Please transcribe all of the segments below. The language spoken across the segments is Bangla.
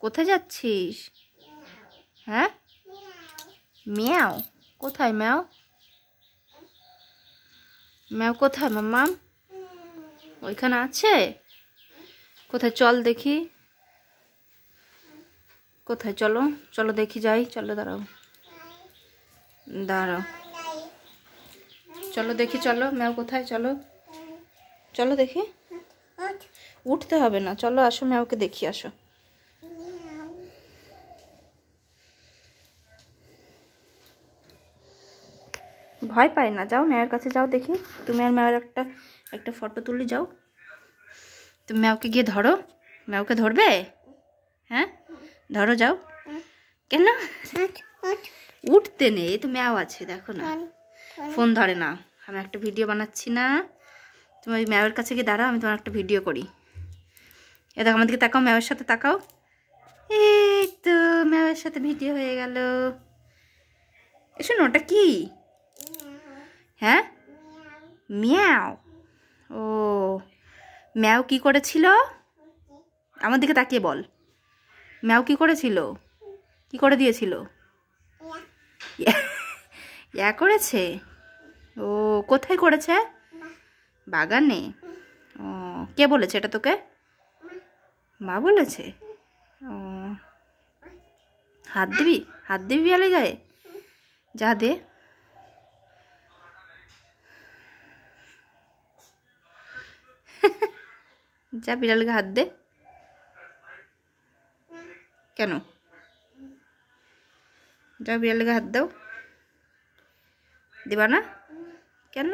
কোথায় যাচ্ছিস? হ্যাঁ, মিয়াও কোথায়? ম্যাও ম্যাও কোথায় মাম্মাম? ওইখানে আছে? কোথায় চল দেখি, কোথায়? চলো চলো দেখি যাই, চলো দাঁড়াও দাঁড়াও, চলো দেখি, চলো ম্যাও কোথায়, চলো চলো দেখি। উঠতে হবে না, চলো আসো ম্যাওকে দেখি, আসো। ভয় পায় না, যাও ম্যাওয়ের কাছে যাও দেখি। তুমি আর ম্যাওয়ের একটা ফটো তুলি, যাও। তুমি ম্যাওকে গিয়ে ধরো, ম্যাওকে ধরবে? হ্যাঁ ধরো, যাও। কেন উঠতে নেই? তো ম্যাও আছে, দেখো না, ফোন ধরে না। আমি একটা ভিডিও বানাচ্ছি না, তুমি ওই ম্যাওয়ের কাছে গিয়ে দাঁড়াও, আমি তোমার একটা ভিডিও করি। এ দেখো আমার দিকে তাকাও, ম্যাওয়ের সাথে তাকাও। এই তো ম্যাওয়ের সাথে ভিডিও হয়ে গেল। শোনো, ওটা কি? হ্যাঁ, মিয়াও। ও, ম্যাও কি করেছিল? আমার দিকে তাকিয়ে বল, ম্যাও কি করেছিল? কি করে দিয়েছিল? ইয়া করেছে? ও, কোথায় করেছে? বাগানে? ও, কে বলেছে এটা তোকে? মা বলেছে? ও, হাত দিবি? হাত দিবি বিড়ালের গায়ে? যা দে। যা বিড়ালের গায়ে হাত দে। কেন? যা বিড়ালের গায়ে হাত দাও। দিবা না কেন?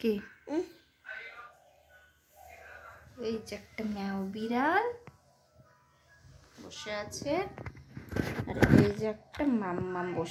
কি? এই যে একটা ম্যাও বিড়াল বসে আছে, আর এই যে একটা মাম্মাম বসে